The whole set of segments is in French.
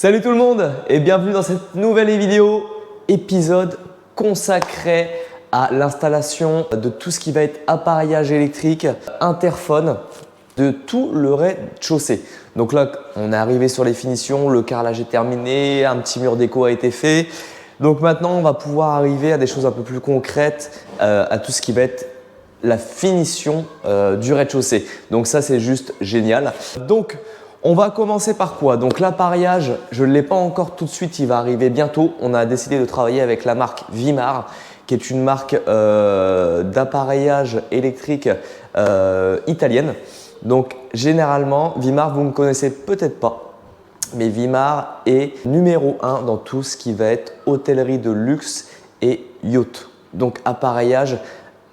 Salut tout le monde et bienvenue dans cette nouvelle vidéo, épisode consacré à l'installation de tout ce qui va être appareillage électrique, interphone, de tout le rez-de-chaussée. Donc là, on est arrivé sur les finitions, le carrelage est terminé, un petit mur déco a été fait. Donc maintenant, on va pouvoir arriver à des choses un peu plus concrètes, à tout ce qui va être la finition du rez-de-chaussée. Donc ça, c'est juste génial. Donc, on va commencer par quoi? Donc l'appareillage, je ne l'ai pas encore tout de suite, il va arriver bientôt. On a décidé de travailler avec la marque Vimar, qui est une marque d'appareillage électrique italienne. Donc généralement, Vimar, vous ne connaissez peut-être pas, mais Vimar est numéro 1 dans tout ce qui va être hôtellerie de luxe et yacht. Donc appareillage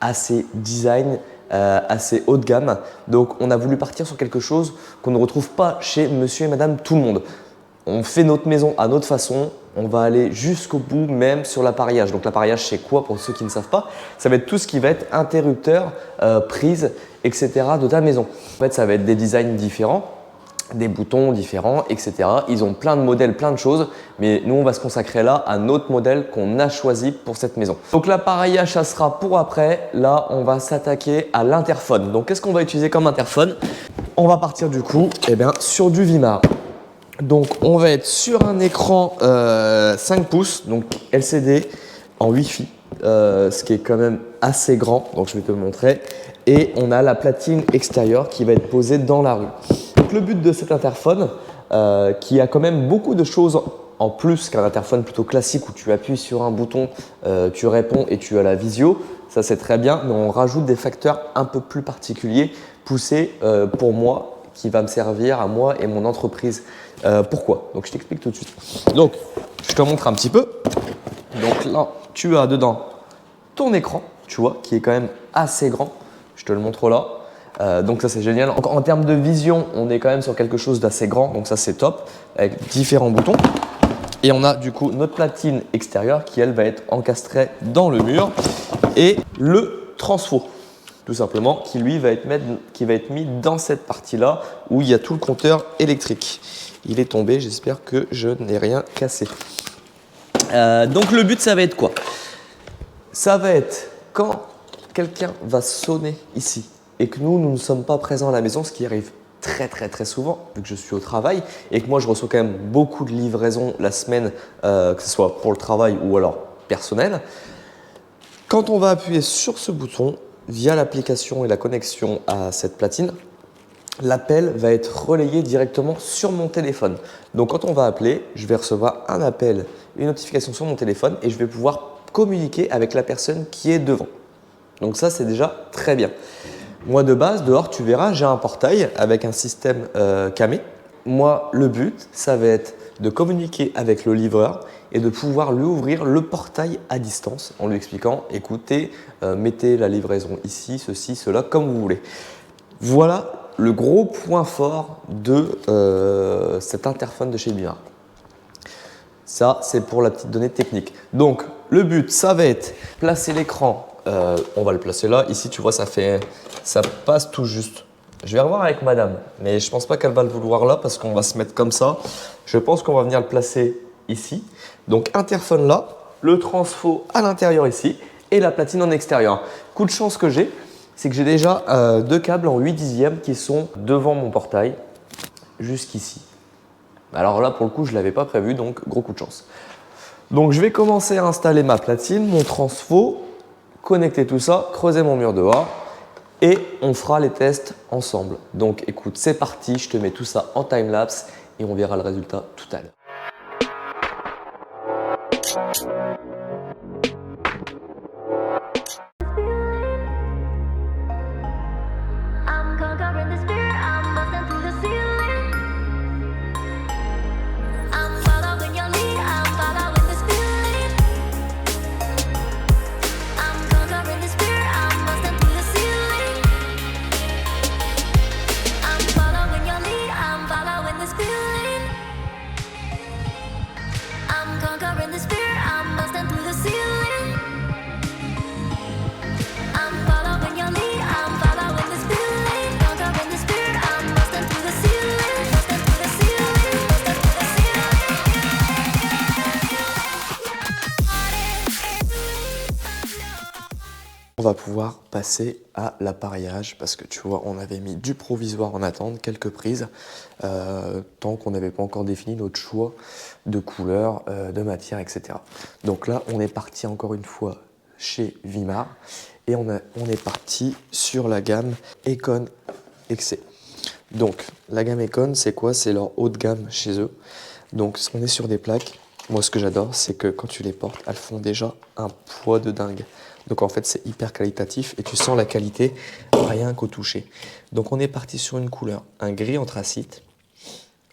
assez design, assez haut de gamme. Donc on a voulu partir sur quelque chose qu'on ne retrouve pas chez monsieur et madame tout le monde. On fait notre maison à notre façon, on va aller jusqu'au bout même sur l'appareillage. Donc l'appareillage, c'est quoi pour ceux qui ne savent pas? Ça va être tout ce qui va être interrupteur, prise, etc. de ta maison. En fait, ça va être des designs différents, des boutons différents, etc. Ils ont plein de modèles, plein de choses, mais nous on va se consacrer là à notre modèle qu'on a choisi pour cette maison. Donc l'appareillage, ça sera pour après. Là, on va s'attaquer à l'interphone. Donc qu'est-ce qu'on va utiliser comme interphone? On va partir du coup sur du Vimar. Donc on va être sur un écran 5 pouces, donc LCD en Wi-Fi, ce qui est quand même assez grand, donc je vais te le montrer. Et on a la platine extérieure qui va être posée dans la rue. Donc le but de cet interphone, qui a quand même beaucoup de choses en plus qu'un interphone plutôt classique où tu appuies sur un bouton, tu réponds et tu as la visio, ça c'est très bien, mais on rajoute des facteurs un peu plus particuliers, poussés pour moi, qui va me servir à moi et mon entreprise. Pourquoi? Donc je t'explique tout de suite. Donc je te montre un petit peu. Donc là, tu as dedans ton écran, tu vois, qui est quand même assez grand. Je te le montre là. Donc ça c'est génial. En termes de vision, on est quand même sur quelque chose d'assez grand, donc ça c'est top, avec différents boutons. Et on a du coup notre platine extérieure qui elle va être encastrée dans le mur et le transfo, tout simplement, qui lui va être mis dans cette partie-là où il y a tout le compteur électrique. Il est tombé, j'espère que je n'ai rien cassé. Donc le but, ça va être quoi? Ça va être quand quelqu'un va sonner ici et que nous ne sommes pas présents à la maison, ce qui arrive très souvent, vu que je suis au travail et que moi je reçois quand même beaucoup de livraisons la semaine, que ce soit pour le travail ou alors personnel. Quand on va appuyer sur ce bouton, via l'application et la connexion à cette platine, l'appel va être relayé directement sur mon téléphone. Donc quand on va appeler, je vais recevoir un appel, une notification sur mon téléphone et je vais pouvoir communiquer avec la personne qui est devant. Donc ça, c'est déjà très bien. Moi de base, dehors, tu verras, j'ai un portail avec un système camé. Moi, le but, ça va être de communiquer avec le livreur et de pouvoir lui ouvrir le portail à distance en lui expliquant, écoutez, mettez la livraison ici, ceci, cela, comme vous voulez. Voilà le gros point fort de cet interphone de chez Vimar. Ça, c'est pour la petite donnée technique. Donc, le but, ça va être placer l'écran. On va le placer là. Ici, tu vois, ça passe tout juste. Je vais revoir avec madame, mais je ne pense pas qu'elle va le vouloir là parce qu'on va se mettre comme ça. Je pense qu'on va venir le placer ici. Donc, interphone là, le transfo à l'intérieur ici et la platine en extérieur. Coup de chance que j'ai, c'est que j'ai déjà deux câbles en 8/10 qui sont devant mon portail, jusqu'ici. Alors là, pour le coup, je ne l'avais pas prévu, donc gros coup de chance. Donc, je vais commencer à installer ma platine, mon transfo, connecter tout ça, creuser mon mur dehors et on fera les tests ensemble. Donc, écoute, c'est parti, je te mets tout ça en time-lapse et on verra le résultat tout à l'heure. Conquering the spirit, I'm busting through the ceiling. va pouvoir passer à l'appareillage parce que tu vois, on avait mis du provisoire en attente, quelques prises, tant qu'on n'avait pas encore défini notre choix de couleur, de matière, etc. Donc là, on est parti encore une fois chez Vimar et on est parti sur la gamme Econ XC. Donc la gamme Econ, c'est quoi? C'est leur haut de gamme chez eux. Donc on est sur des plaques. Moi, ce que j'adore, c'est que quand tu les portes, elles font déjà un poids de dingue. Donc en fait, c'est hyper qualitatif et tu sens la qualité rien qu'au toucher. Donc on est parti sur une couleur, un gris anthracite,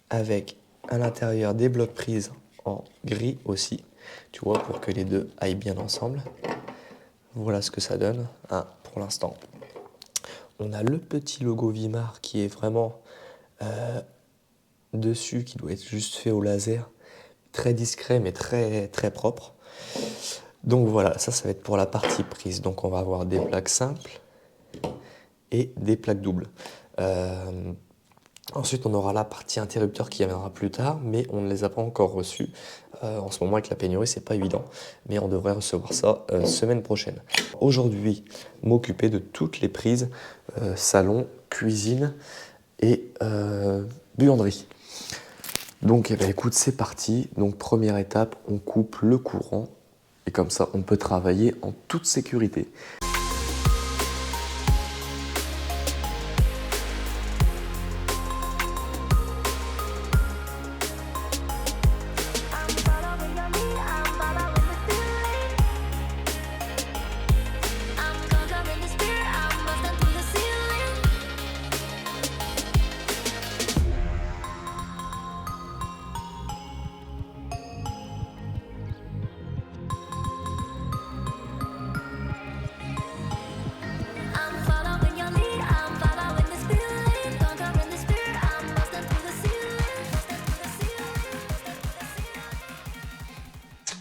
avec à l'intérieur des blocs prises en gris aussi, tu vois, pour que les deux aillent bien ensemble. Voilà ce que ça donne pour l'instant. On a le petit logo Vimar qui est vraiment dessus, qui doit être juste fait au laser. Très discret mais très, très propre. Donc voilà, ça va être pour la partie prise. Donc on va avoir des plaques simples et des plaques doubles. Ensuite, on aura la partie interrupteur qui viendra plus tard, mais on ne les a pas encore reçus. En ce moment, avec la pénurie, c'est pas évident, mais on devrait recevoir ça semaine prochaine. Aujourd'hui, m'occuper de toutes les prises salon, cuisine et buanderie. Donc, eh ben, écoute, c'est parti. Donc, première étape, on coupe le courant et comme ça, on peut travailler en toute sécurité.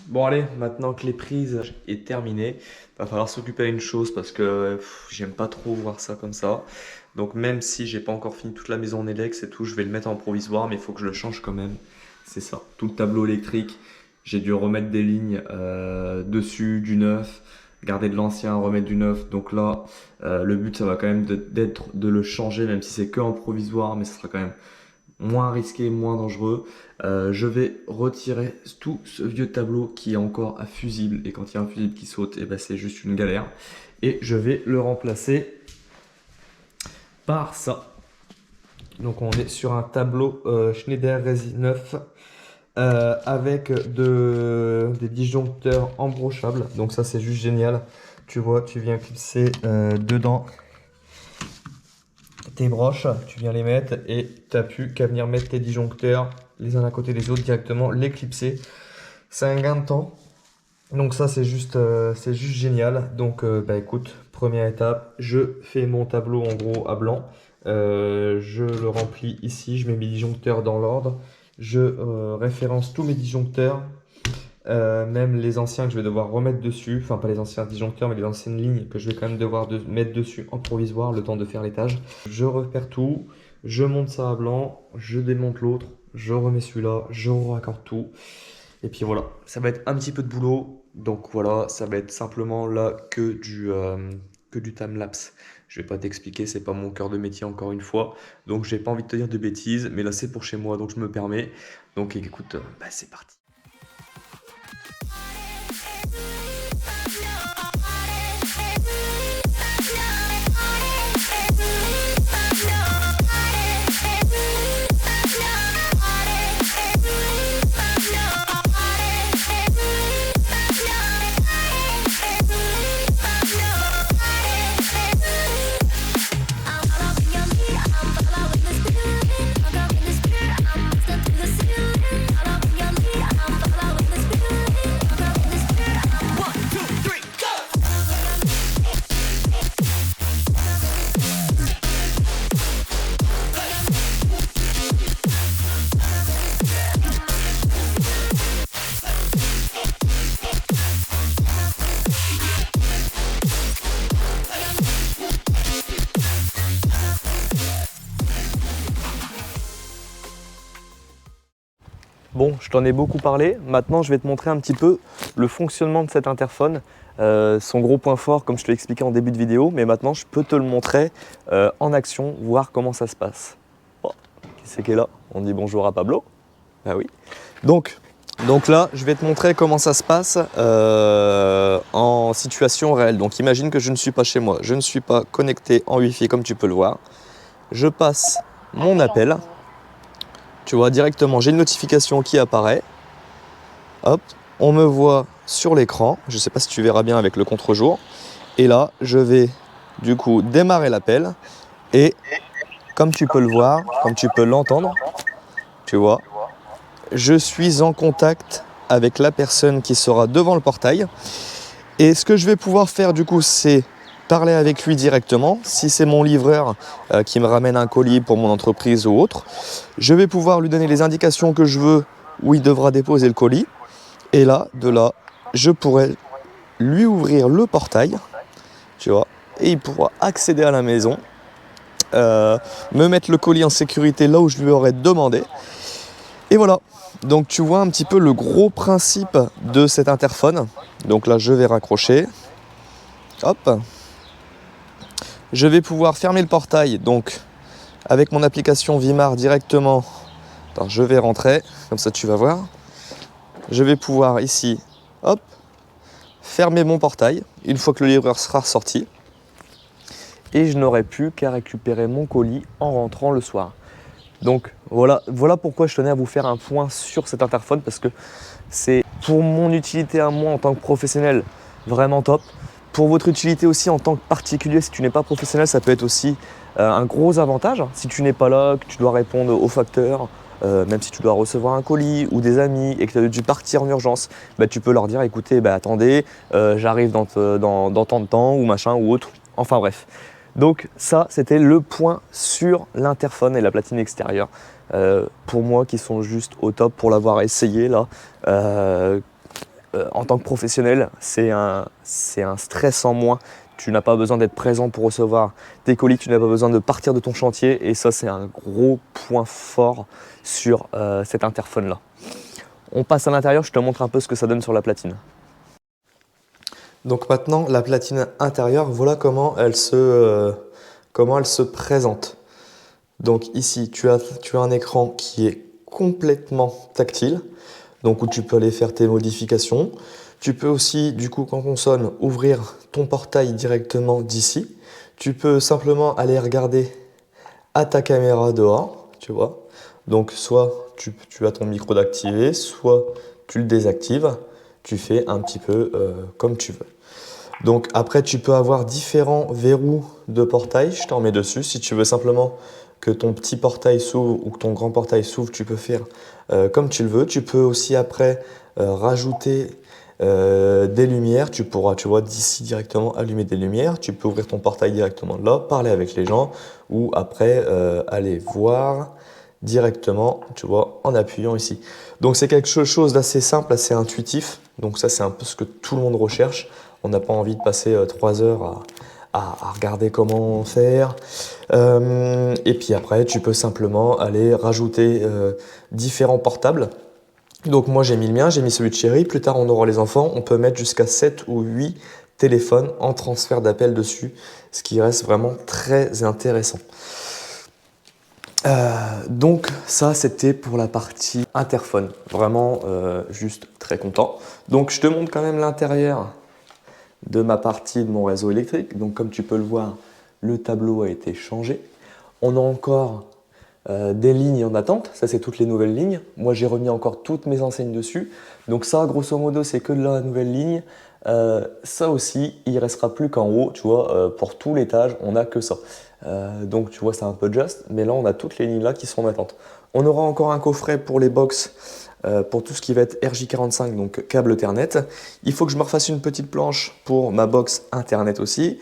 Bon allez, maintenant que les prises est terminées, va falloir s'occuper d'une chose parce que j'aime pas trop voir ça comme ça. Donc même si j'ai pas encore fini toute la maison en Elex et tout, je vais le mettre en provisoire, mais il faut que je le change quand même. C'est ça, tout le tableau électrique, j'ai dû remettre des lignes dessus, du neuf, garder de l'ancien, remettre du neuf. Donc là, le but ça va quand même d'être de le changer, même si c'est que en provisoire, mais ça sera quand même moins risqué, moins dangereux. Je vais retirer tout ce vieux tableau qui est encore à fusible et quand il y a un fusible qui saute, et ben c'est juste une galère. Et je vais le remplacer par ça. Donc on est sur un tableau Schneider Resi 9 avec des disjoncteurs embrochables. Donc ça c'est juste génial. Tu vois, tu viens clipser dedans tes broches, tu viens les mettre et tu n'as plus qu'à venir mettre tes disjoncteurs les uns à côté des autres directement, les clipser. C'est un gain de temps. Donc ça c'est juste génial. Donc bah écoute, première étape, je fais mon tableau en gros à blanc. Je le remplis ici, je mets mes disjoncteurs dans l'ordre. Je référence tous mes disjoncteurs. Même les anciens que je vais devoir remettre dessus, enfin pas les anciens disjoncteurs mais les anciennes lignes que je vais quand même devoir mettre dessus en provisoire le temps de faire l'étage. Je repère tout, je monte ça à blanc, je démonte l'autre, je remets celui-là, je raccorde tout. Et puis voilà, ça va être un petit peu de boulot, donc voilà, ça va être simplement là que du time-lapse. Je vais pas t'expliquer, c'est pas mon cœur de métier encore une fois, donc j'ai pas envie de te dire de bêtises, mais là c'est pour chez moi, donc je me permets. Donc écoute, bah, c'est parti. Bon, je t'en ai beaucoup parlé. Maintenant, je vais te montrer un petit peu le fonctionnement de cet interphone. son gros point fort, comme je te l'ai expliqué en début de vidéo, mais maintenant je peux te le montrer en action, voir comment ça se passe. Oh, qui c'est qui est là? On dit bonjour à Pablo. Ah oui. Donc là, je vais te montrer comment ça se passe en situation réelle. Donc imagine que je ne suis pas chez moi, je ne suis pas connecté en Wi-Fi comme tu peux le voir. Je passe mon appel. Tu vois directement, j'ai une notification qui apparaît. Hop, on me voit sur l'écran. Je ne sais pas si tu verras bien avec le contre-jour. Et là, je vais du coup démarrer l'appel. Et comme tu peux le voir, comme tu peux l'entendre, tu vois, je suis en contact avec la personne qui sera devant le portail. Et ce que je vais pouvoir faire du coup, c'est parler avec lui directement. Si c'est mon livreur qui me ramène un colis pour mon entreprise ou autre, je vais pouvoir lui donner les indications que je veux où il devra déposer le colis. Et là, de là, je pourrai lui ouvrir le portail, tu vois, et il pourra accéder à la maison, me mettre le colis en sécurité là où je lui aurais demandé. Et voilà. Donc tu vois un petit peu le gros principe de cet interphone. Donc là, je vais raccrocher. Hop. Je vais pouvoir fermer le portail, donc avec mon application Vimar directement. Attends, je vais rentrer, comme ça tu vas voir. Je vais pouvoir ici, hop, fermer mon portail une fois que le livreur sera ressorti. Et je n'aurai plus qu'à récupérer mon colis en rentrant le soir. Donc voilà pourquoi je tenais à vous faire un point sur cet interphone, parce que c'est pour mon utilité à moi en tant que professionnel vraiment top. Pour votre utilité aussi en tant que particulier, si tu n'es pas professionnel, ça peut être aussi un gros avantage. Si tu n'es pas là, que tu dois répondre aux facteurs, même si tu dois recevoir un colis ou des amis et que tu as dû partir en urgence, bah, tu peux leur dire écoutez, bah, attendez, j'arrive dans tant de temps ou machin ou autre. Enfin bref. Donc ça, c'était le point sur l'interphone et la platine extérieure. Pour moi, qui sont juste au top pour l'avoir essayé là. En tant que professionnel, c'est un stress en moins. Tu n'as pas besoin d'être présent pour recevoir tes colis, tu n'as pas besoin de partir de ton chantier. Et ça, c'est un gros point fort sur cet interphone-là. On passe à l'intérieur, je te montre un peu ce que ça donne sur la platine. Donc maintenant, la platine intérieure, voilà comment elle se présente. Donc ici, tu as un écran qui est complètement tactile, donc où tu peux aller faire tes modifications. Tu peux aussi, du coup, quand on sonne, ouvrir ton portail directement d'ici. Tu peux simplement aller regarder à ta caméra dehors, tu vois. Donc soit tu as ton micro d'activer, soit tu le désactives. Tu fais un petit peu comme tu veux. Donc après, tu peux avoir différents verrous de portail. Je t'en mets dessus. Si tu veux simplement que ton petit portail s'ouvre ou que ton grand portail s'ouvre, tu peux faire comme tu le veux. Tu peux aussi après rajouter des lumières. Tu pourras, tu vois, d'ici directement allumer des lumières. Tu peux ouvrir ton portail directement de là, parler avec les gens ou après aller voir directement, tu vois, en appuyant ici. Donc c'est quelque chose d'assez simple, assez intuitif. Donc ça, c'est un peu ce que tout le monde recherche. On n'a pas envie de passer 3 heures à regarder comment faire. Et puis après, tu peux simplement aller rajouter différents portables. Donc moi, j'ai mis le mien, j'ai mis celui de chéri. Plus tard, on aura les enfants. On peut mettre jusqu'à 7 ou 8 téléphones en transfert d'appel dessus, ce qui reste vraiment très intéressant. Donc ça, c'était pour la partie interphone. Vraiment juste très content. Donc je te montre quand même l'intérieur de ma partie de mon réseau électrique. Donc comme tu peux le voir, le tableau a été changé. On a encore des lignes en attente. Ça, c'est toutes les nouvelles lignes. Moi, j'ai remis encore toutes mes enseignes dessus. Donc ça, grosso modo, c'est que de la nouvelle ligne. Ça aussi, il ne restera plus qu'en haut, tu vois, pour tout l'étage, on n'a que ça. Donc tu vois, c'est un peu juste, mais là, on a toutes les lignes là qui sont en attente. On aura encore un coffret pour les box, pour tout ce qui va être RJ45, donc câble Ethernet. Il faut que je me refasse une petite planche pour ma box Internet aussi.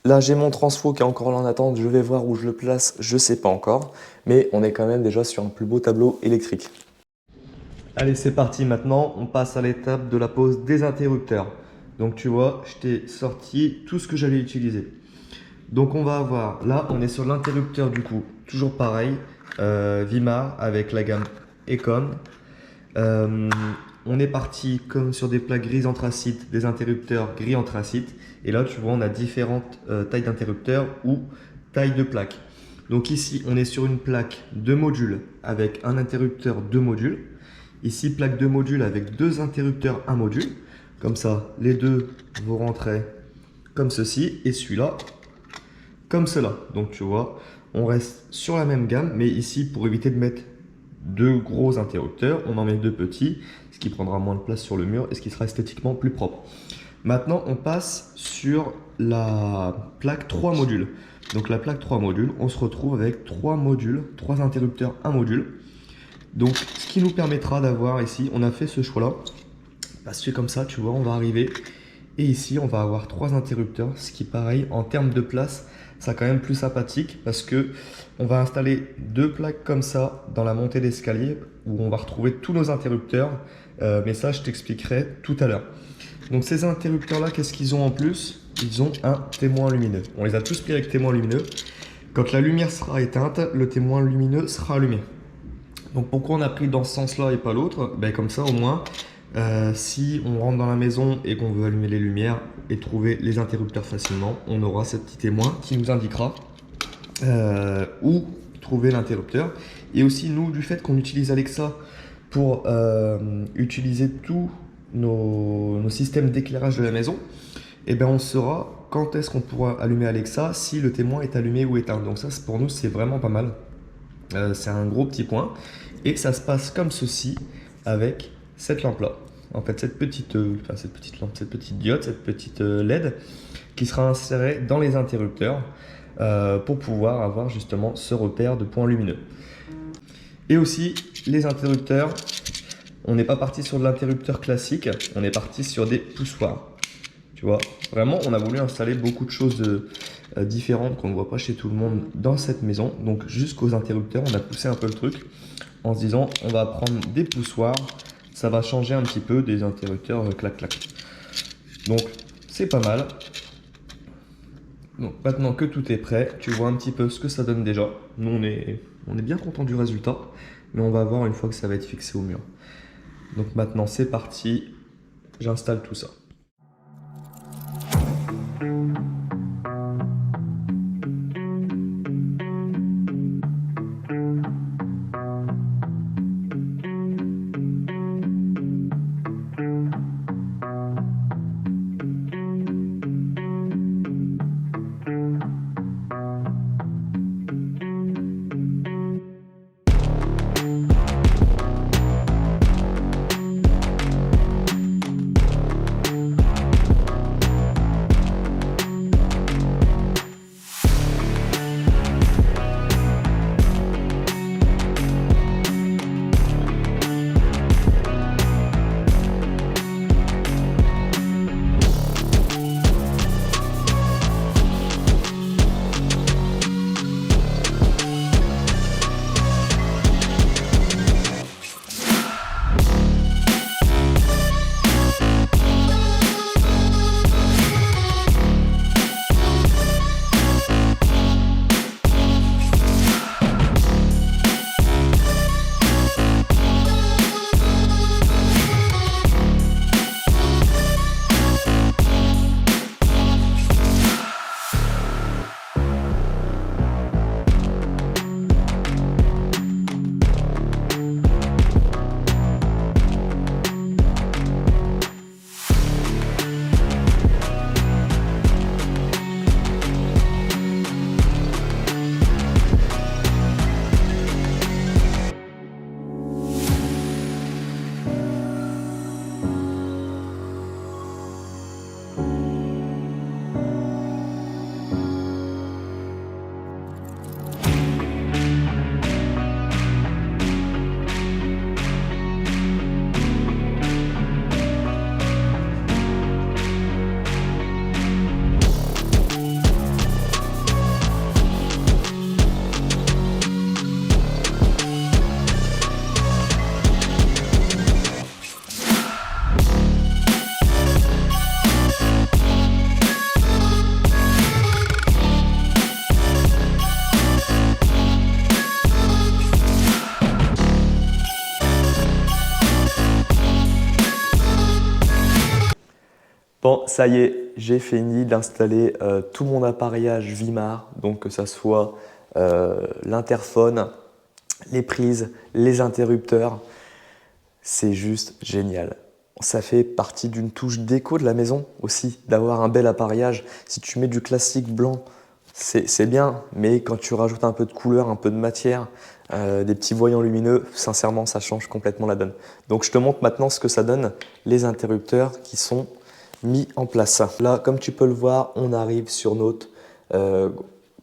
Là, j'ai mon transfo qui est encore là en attente. Je vais voir où je le place, je ne sais pas encore. Mais on est quand même déjà sur un plus beau tableau électrique. Allez, c'est parti maintenant. On passe à l'étape de la pose des interrupteurs. Donc tu vois, je t'ai sorti tout ce que j'allais utiliser. Donc on va avoir, là on est sur l'interrupteur du coup, toujours pareil, Vimar avec la gamme Ecom. On est parti comme sur des plaques gris anthracite, des interrupteurs gris anthracite. Et là, tu vois, on a différentes tailles d'interrupteurs ou tailles de plaques. Donc ici, on est sur une plaque de module avec un interrupteur 2 modules. Ici, plaque de module avec 2 interrupteurs 1 module. Comme ça, les deux vont rentrer comme ceci et celui-là comme cela. Donc tu vois, on reste sur la même gamme, mais ici, pour éviter de mettre 2 gros interrupteurs, on en met 2 petits, ce qui prendra moins de place sur le mur et ce qui sera esthétiquement plus propre. Maintenant, on passe sur la plaque 3 modules. Donc la plaque 3 modules, on se retrouve avec 3 modules, 3 interrupteurs, 1 module. Donc ce qui nous permettra d'avoir ici, on a fait ce choix-là, parce que comme ça, tu vois, on va arriver et ici, on va avoir 3 interrupteurs, ce qui pareil, en termes de place, ça quand même plus sympathique parce que on va installer 2 plaques comme ça dans la montée d'escalier où on va retrouver tous nos interrupteurs, mais ça, je t'expliquerai tout à l'heure. Donc ces interrupteurs-là, qu'est-ce qu'ils ont en plus? Ils ont un témoin lumineux. On les a tous pris avec témoin lumineux. Quand la lumière sera éteinte, le témoin lumineux sera allumé. Donc pourquoi on a pris dans ce sens-là et pas l'autre? Ben, comme ça au moins, si on rentre dans la maison et qu'on veut allumer les lumières et trouver les interrupteurs facilement, on aura ce petit témoin qui nous indiquera où trouver l'interrupteur. Et aussi nous, du fait qu'on utilise Alexa pour utiliser tous nos systèmes d'éclairage de la maison, et ben on saura quand est-ce qu'on pourra allumer Alexa si le témoin est allumé ou éteint. Donc ça, pour nous, c'est vraiment pas mal. C'est un gros petit point. Et ça se passe comme ceci avec cette lampe-là. En fait, cette petite lampe, cette petite diode, cette petite LED qui sera insérée dans les interrupteurs pour pouvoir avoir justement ce repère de points lumineux. Et aussi, les interrupteurs, on n'est pas parti sur de l'interrupteur classique, on est parti sur des poussoirs. Tu vois, vraiment, on a voulu installer beaucoup de choses différentes qu'on ne voit pas chez tout le monde dans cette maison. Donc, jusqu'aux interrupteurs, on a poussé un peu le truc en se disant, on va prendre des poussoirs. Ça va changer un petit peu des interrupteurs clac-clac. Donc, c'est pas mal. Donc, maintenant que tout est prêt, tu vois un petit peu ce que ça donne déjà. Nous, on est bien content du résultat, mais on va voir une fois que ça va être fixé au mur. Donc maintenant, c'est parti. J'installe tout ça. Bon, ça y est, j'ai fini d'installer tout mon appareillage Vimar, donc que ça soit l'interphone, les prises, les interrupteurs. C'est juste génial. Ça fait partie d'une touche déco de la maison aussi, d'avoir un bel appareillage. Si tu mets du classique blanc, c'est bien, mais quand tu rajoutes un peu de couleur, un peu de matière, des petits voyants lumineux, sincèrement, ça change complètement la donne. Donc je te montre maintenant ce que ça donne, les interrupteurs qui sont mis en place. Là, comme tu peux le voir, on arrive sur notre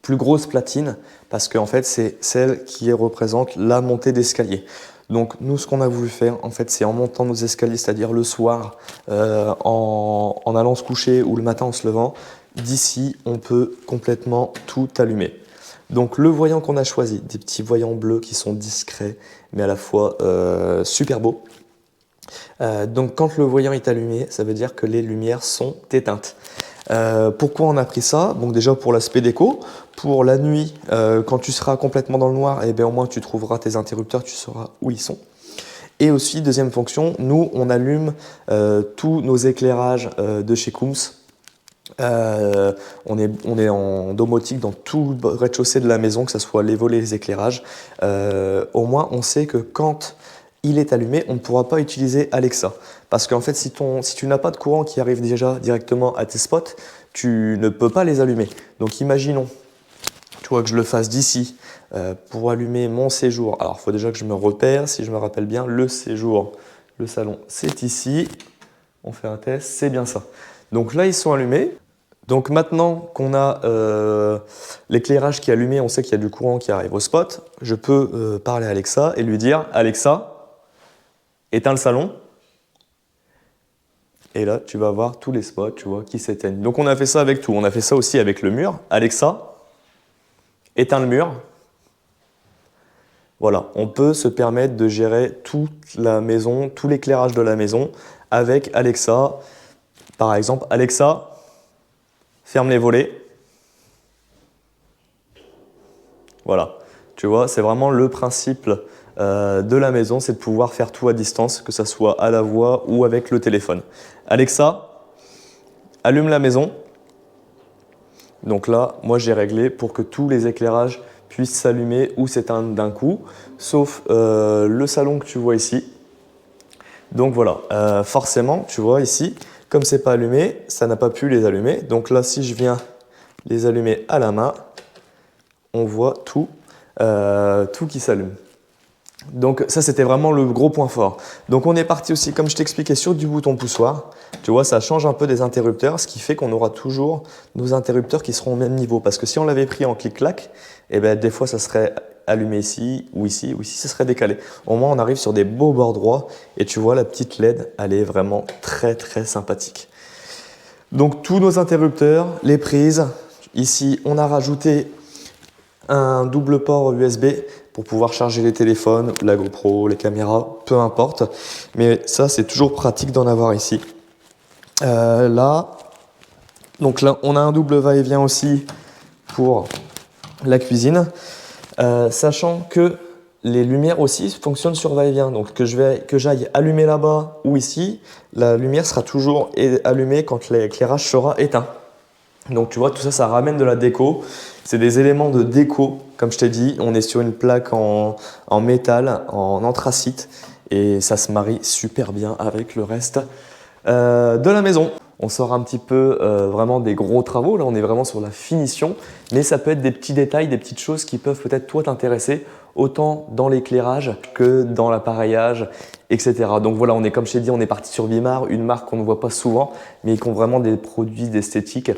plus grosse platine parce qu'en fait, c'est celle qui représente la montée d'escalier. Donc nous, ce qu'on a voulu faire, en fait, c'est en montant nos escaliers, c'est-à-dire le soir, en allant se coucher ou le matin en se levant, d'ici, on peut complètement tout allumer. Donc le voyant qu'on a choisi, des petits voyants bleus qui sont discrets, mais à la fois super beaux. Donc quand le voyant est allumé, ça veut dire que les lumières sont éteintes. Pourquoi on a pris ça? Donc déjà pour l'aspect déco, pour la nuit, quand tu seras complètement dans le noir, eh bien, au moins tu trouveras tes interrupteurs, tu sauras où ils sont. Et aussi, deuxième fonction, nous on allume tous nos éclairages de chez Coombs. On est en domotique dans tout le rez-de-chaussée de la maison, que ce soit les volets, les éclairages. Au moins on sait que quand il est allumé, on ne pourra pas utiliser Alexa. Parce qu'en fait, si tu n'as pas de courant qui arrive déjà directement à tes spots, tu ne peux pas les allumer. Donc imaginons, tu vois, que je le fasse d'ici pour allumer mon séjour. Alors il faut déjà que je me repère, si je me rappelle bien, le séjour, le salon, c'est ici. On fait un test, c'est bien ça. Donc là, ils sont allumés. Donc maintenant qu'on a l'éclairage qui est allumé, on sait qu'il y a du courant qui arrive au spot. Je peux parler à Alexa et lui dire « Alexa, éteins le salon ». Et là, tu vas voir tous les spots, tu vois, qui s'éteignent. Donc on a fait ça avec tout. On a fait ça aussi avec le mur. Alexa, éteins le mur. Voilà, on peut se permettre de gérer toute la maison, tout l'éclairage de la maison avec Alexa. Par exemple, Alexa, ferme les volets. Voilà, tu vois, c'est vraiment le principe de la maison, c'est de pouvoir faire tout à distance, que ce soit à la voix ou avec le téléphone. Alexa, allume la maison. Donc là, moi j'ai réglé pour que tous les éclairages puissent s'allumer ou s'éteindre d'un coup, sauf le salon que tu vois ici. Donc voilà, forcément, tu vois ici, comme c'est pas allumé, ça n'a pas pu les allumer. Donc là, si je viens les allumer à la main, on voit tout qui s'allume. Donc ça, c'était vraiment le gros point fort. Donc on est parti aussi, comme je t'expliquais, sur du bouton poussoir. Tu vois, ça change un peu des interrupteurs, ce qui fait qu'on aura toujours nos interrupteurs qui seront au même niveau. Parce que si on l'avait pris en clic-clac, eh ben, des fois, ça serait allumé ici, ou ici, ça serait décalé. Au moins, on arrive sur des beaux bords droits. Et tu vois, la petite LED, elle est vraiment très, très sympathique. Donc tous nos interrupteurs, les prises. Ici, on a rajouté un double port USB pour pouvoir charger les téléphones, la GoPro, les caméras, peu importe. Mais ça, c'est toujours pratique d'en avoir ici. Donc là, on a un double va-et-vient aussi pour la cuisine. Sachant que les lumières aussi fonctionnent sur va-et-vient. Donc que j'aille allumer là-bas ou ici, la lumière sera toujours allumée quand l'éclairage sera éteint. Donc tu vois, tout ça, ça ramène de la déco. C'est des éléments de déco, comme je t'ai dit. On est sur une plaque en métal, en anthracite. Et ça se marie super bien avec le reste de la maison. On sort un petit peu vraiment des gros travaux. Là, on est vraiment sur la finition. Mais ça peut être des petits détails, des petites choses qui peuvent peut-être toi t'intéresser, autant dans l'éclairage que dans l'appareillage, etc. Donc voilà, on est, comme je t'ai dit, on est parti sur Vimar, une marque qu'on ne voit pas souvent, mais qui ont vraiment des produits d'esthétique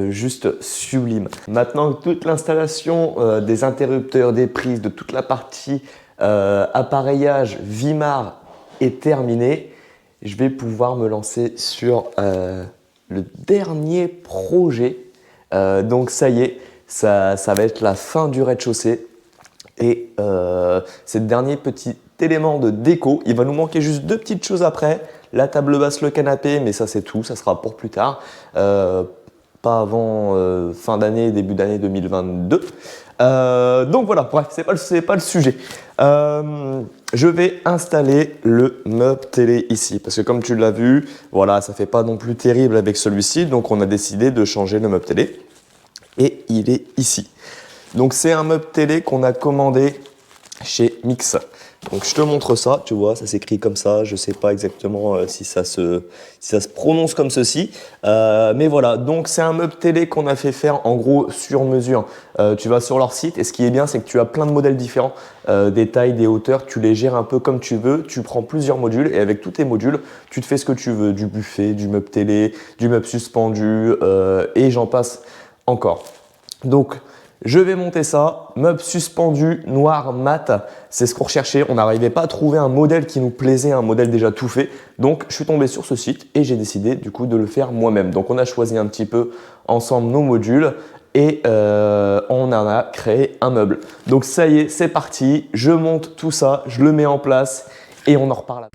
juste sublimes. Maintenant que toute l'installation des interrupteurs, des prises, de toute la partie appareillage Vimar est terminée, je vais pouvoir me lancer sur le dernier projet. Donc ça y est, ça va être la fin du rez-de-chaussée. Et c'est le dernier petit élément de déco. Il va nous manquer juste deux petites choses après. La table basse, le canapé, mais ça c'est tout, ça sera pour plus tard. Pas avant fin d'année, début d'année 2022. Donc voilà, bref, c'est pas le sujet. Je vais installer le meuble télé ici, parce que comme tu l'as vu, voilà, ça fait pas non plus terrible avec celui-ci, donc on a décidé de changer le meuble télé. Et il est ici. Donc c'est un meuble télé qu'on a commandé chez Mix. Donc je te montre ça, tu vois, ça s'écrit comme ça, je sais pas exactement si ça se prononce comme ceci, mais voilà, donc c'est un meuble télé qu'on a fait faire en gros sur mesure. Tu vas sur leur site et ce qui est bien c'est que tu as plein de modèles différents, des tailles, des hauteurs, tu les gères un peu comme tu veux, tu prends plusieurs modules et avec tous tes modules, tu te fais ce que tu veux, du buffet, du meuble télé, du meuble suspendu et j'en passe encore. Donc je vais monter ça, meuble suspendu, noir, mat, c'est ce qu'on recherchait. On n'arrivait pas à trouver un modèle qui nous plaisait, un modèle déjà tout fait. Donc je suis tombé sur ce site et j'ai décidé du coup de le faire moi-même. Donc on a choisi un petit peu ensemble nos modules et on en a créé un meuble. Donc ça y est, c'est parti, je monte tout ça, je le mets en place et on en reparle.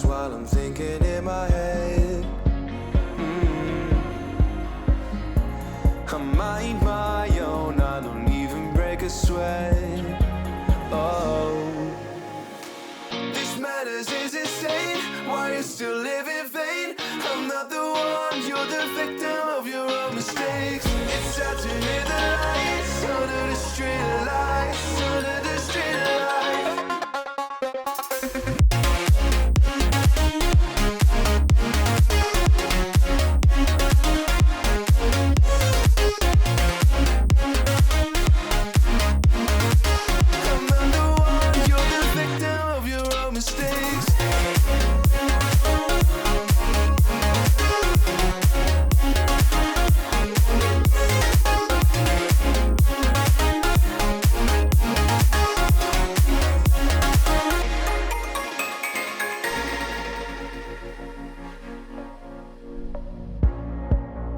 While I'm thinking in my head, I mind my own, I don't even break a sweat. Oh, this madness is insane. Why you still live in vain? I'm not the one, you're the victim of your own mistakes. It's sad to hear the lights under the street lights, under the street lights.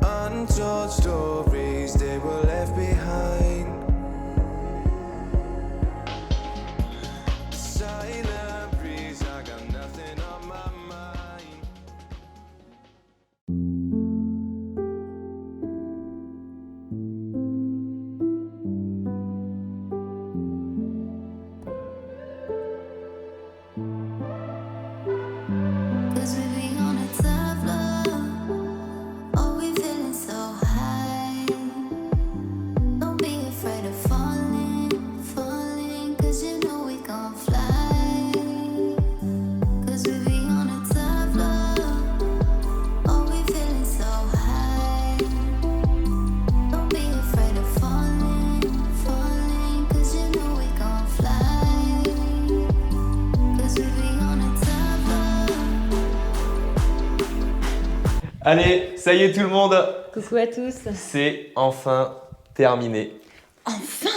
Untold stories, they were left behind. The silent breeze, I got nothing on my mind. Cause we be on a tough love. Oh, we feeling so high. Don't be afraid of falling, falling. Cause you know we gon' fly. Cause we be on a tough love. Oh, we feeling so high. Don't be afraid of falling, falling. Cause you know we gon' fly. Cause we be on a tough love. Allez, ça y est tout le monde, Coucou à tous. c'est enfin terminé. Enfin.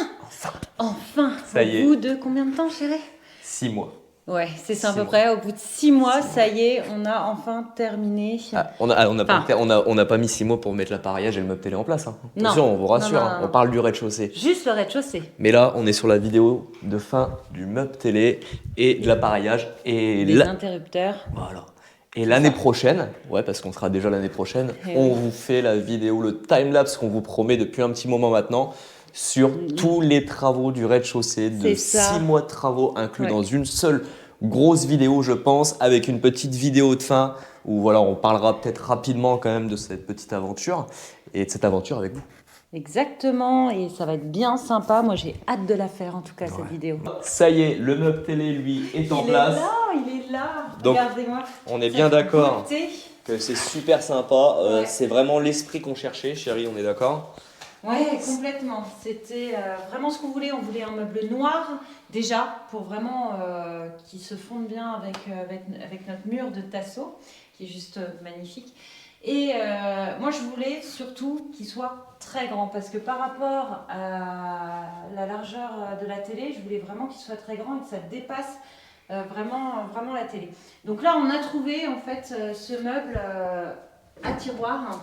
Ça y est. Au bout de combien de temps, chérie? 6 mois. Ouais, c'est ça à 6 peu mois. près. Au bout de 6 mois, ça y est, on a enfin terminé. On n'a pas mis 6 mois pour mettre l'appareillage et le meuble télé en place. Hein. Non. Attention, on vous rassure, Non, hein, non. on parle du rez-de-chaussée. Juste le rez-de-chaussée. Mais là, on est sur la vidéo de fin du meuble télé et de l'appareillage. Et Les là, interrupteurs. voilà. Et l'année prochaine, ouais, parce qu'on sera déjà l'année prochaine, Eh on oui. vous fait la vidéo, le time-lapse qu'on vous promet depuis un petit moment maintenant sur tous les travaux du rez-de-chaussée, de C'est ça. 6 mois de travaux inclus Ouais. dans une seule grosse vidéo, je pense, avec une petite vidéo de fin où voilà, on parlera peut-être rapidement quand même de cette petite aventure et de cette aventure avec vous. Exactement, et ça va être bien sympa. Moi, j'ai hâte de la faire en tout cas, cette vidéo. Ça y est, le meuble télé, lui, est en place. Il est là. Donc, Regardez-moi. on est bien d'accord Beauté. que c'est super sympa. Ouais. C'est vraiment l'esprit qu'on cherchait, chérie, on est d'accord? Ouais, complètement. C'était vraiment ce qu'on voulait. On voulait un meuble noir, déjà, pour vraiment qui se fonde bien avec notre mur de tasseau, qui est juste magnifique. Et moi, je voulais surtout qu'il soit très grand parce que par rapport à la largeur de la télé, je voulais vraiment qu'il soit très grand et que ça dépasse vraiment la télé. Donc là, on a trouvé en fait ce meuble à tiroir.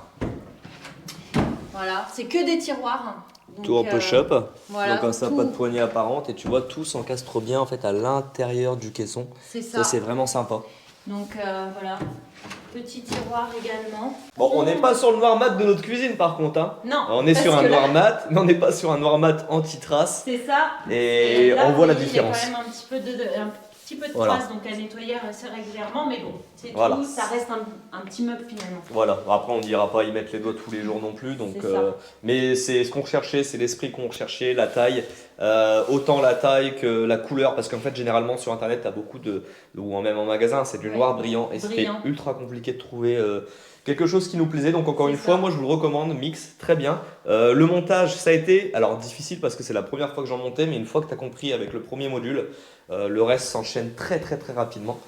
Voilà, c'est que des tiroirs. Donc, Tout en push-up, voilà, donc comme ça tout. pas de poignée apparente et tu vois tout s'encastre bien en fait à l'intérieur du caisson. C'est ça. Ça c'est vraiment sympa. Donc voilà, petit tiroir également. Bon, on n'est pas sur le noir mat de notre cuisine par contre, hein. Non, On est parce sur un que là- noir mat, mais on n'est pas sur un noir mat anti-trace. C'est ça. Et là, on voit la il y a différence. quand même un petit peu de Voilà. traces, donc à nettoyer assez régulièrement, mais bon, c'est Voilà. tout, ça reste un petit meuble finalement. Voilà, après on n'ira pas y mettre les doigts tous les jours non plus, donc, C'est ça. mais c'est ce qu'on recherchait, c'est l'esprit qu'on recherchait, la taille, autant la taille que la couleur, parce qu'en fait généralement sur internet tu as beaucoup ou même en magasin, c'est du Ouais. noir brillant et c'était Brillant. ultra compliqué de trouver quelque chose qui nous plaisait, donc encore C'est une ça. fois, moi je vous le recommande, mix, très bien. Le montage, ça a été, alors difficile parce que c'est la première fois que j'en montais, mais une fois que tu as compris avec le premier module, le reste s'enchaîne très rapidement.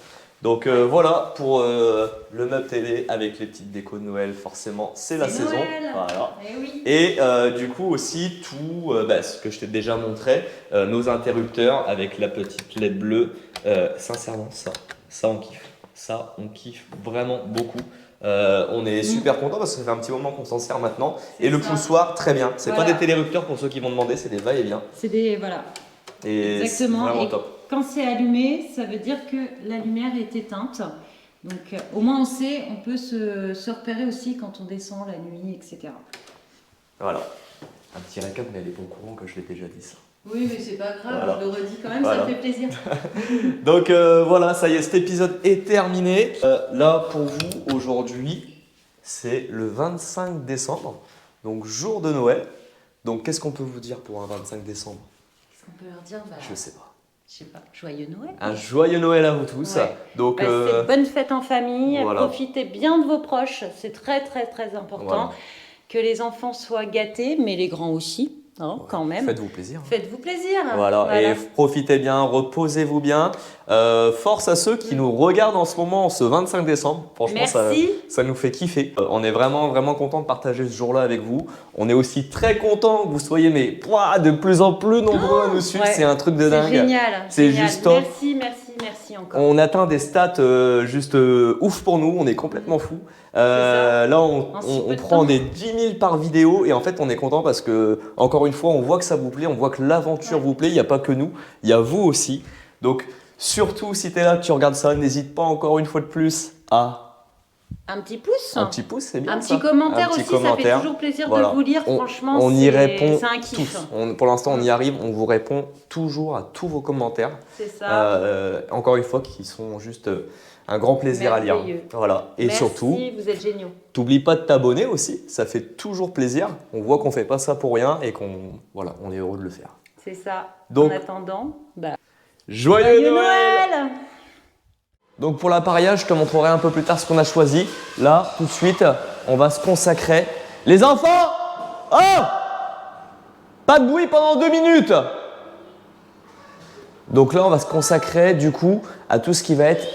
Donc voilà pour le meuble télé avec les petites décos de Noël, forcément c'est la C'est saison. Noël. Voilà. Eh oui. Et du coup aussi tout ce que je t'ai déjà montré, nos interrupteurs avec la petite LED bleue. Sincèrement ça on kiffe. Ça on kiffe vraiment beaucoup. On est super content parce que ça fait un petit moment qu'on s'en sert maintenant. Et le ça. poussoir très bien. C'est Voilà. pas des télérupteurs pour ceux qui vont demander, c'est des va-et-vient. C'est des. Voilà. Et Exactement. c'est vraiment Et top. quand c'est allumé, ça veut dire que la lumière est éteinte. Donc au moins on sait, on peut se repérer aussi quand on descend la nuit, etc. Voilà. Un petit récap, mais elle est pas au courant que je l'ai déjà dit ça. Oui, mais c'est pas grave, Voilà. je le redis quand même, Voilà. ça me fait plaisir. Donc voilà, ça y est, cet épisode est terminé. Là, pour vous, aujourd'hui, c'est le 25 décembre, donc jour de Noël. Donc qu'est-ce qu'on peut vous dire pour un 25 décembre? Qu'est-ce qu'on peut leur dire Je sais pas. Je sais pas, joyeux Noël. Un joyeux Noël à vous tous. Ouais. Donc Passez bonne fête en famille, voilà. profitez bien de vos proches, c'est très important. Voilà. Que les enfants soient gâtés, mais les grands aussi, hein, quand même. faites-vous plaisir. Faites-vous plaisir. Voilà. Et profitez bien, reposez-vous bien. Force à ceux qui nous regardent en ce moment, ce 25 décembre. Franchement, Merci. ça nous fait kiffer. On est vraiment content de partager ce jour-là avec vous. On est aussi très content que vous soyez de plus en plus nombreux à nous suivre. ouais. C'est un truc de C'est dingue. génial. C'est génial. juste top. Merci encore. On atteint des stats juste ouf pour nous. On est complètement fous. ça. Là, En si peu on de prend temps. des 10 000 par vidéo et en fait, on est content parce que, encore une fois, on voit que ça vous plaît, on voit que l'aventure Ouais. vous plaît. Il n'y a pas que nous, il y a vous aussi. Donc, surtout, si tu es là, que tu regardes ça, n'hésite pas encore une fois de plus à Un petit pouce. un petit pouce, c'est bien Un ça. petit commentaire Un petit aussi, ça commentaire. fait toujours plaisir Voilà. de vous lire. On- Franchement, on y répond c'est un kiff. tous. Pour l'instant, on y arrive. On vous répond toujours à tous vos commentaires. C'est ça. Encore une fois, qui sont juste un grand plaisir à lire. Merveilleux. Voilà. Et Merci, surtout, vous êtes géniaux. t'oublies pas de t'abonner aussi. Ça fait toujours plaisir. On voit qu'on fait pas ça pour rien et on est heureux de le faire. C'est ça. Donc, en attendant, Joyeux Noël Noël. Donc pour l'appareillage, je te montrerai un peu plus tard ce qu'on a choisi. Là, tout de suite, on va se consacrer. Les enfants! Oh! Pas de bruit pendant 2 minutes! Donc là, on va se consacrer du coup à tout ce qui va être...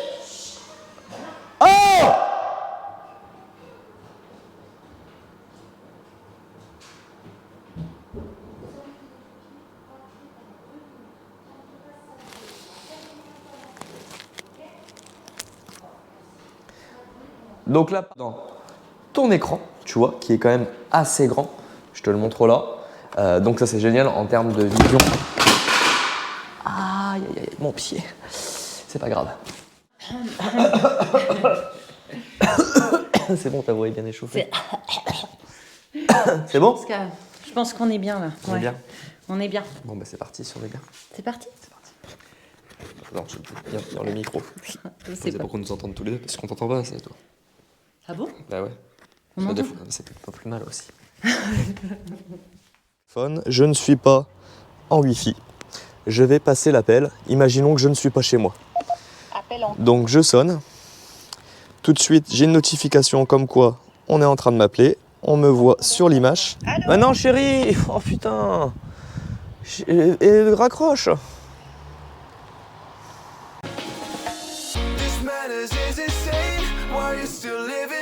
Oh! Donc là, dans ton écran, tu vois, qui est quand même assez grand, je te le montre là. Donc ça c'est génial en termes de vision. Aïe aïe aïe, mon pied. C'est pas grave. C'est bon, ta voix est bien échauffée. C'est bon? Parce que je pense qu'on est bien là. On est bien. On est bien. Bon bah c'est parti si on est bien. C'est parti. Non, je peux bien dans le micro. Je sais C'est pas. pour qu'on nous entende tous les deux parce qu'on t'entend pas assez toi. Ah bon? Bah ouais. On Ça, entend? des fois, c'est peut-être pas plus mal aussi. Je ne suis pas en Wi-Fi. Je vais passer l'appel. Imaginons que je ne suis pas chez moi. Donc je sonne. Tout de suite, j'ai une notification comme quoi on est en train de m'appeler. On me voit sur l'image. Maintenant, chérie! Oh putain! Et raccroche! This madness is insane. Why you still living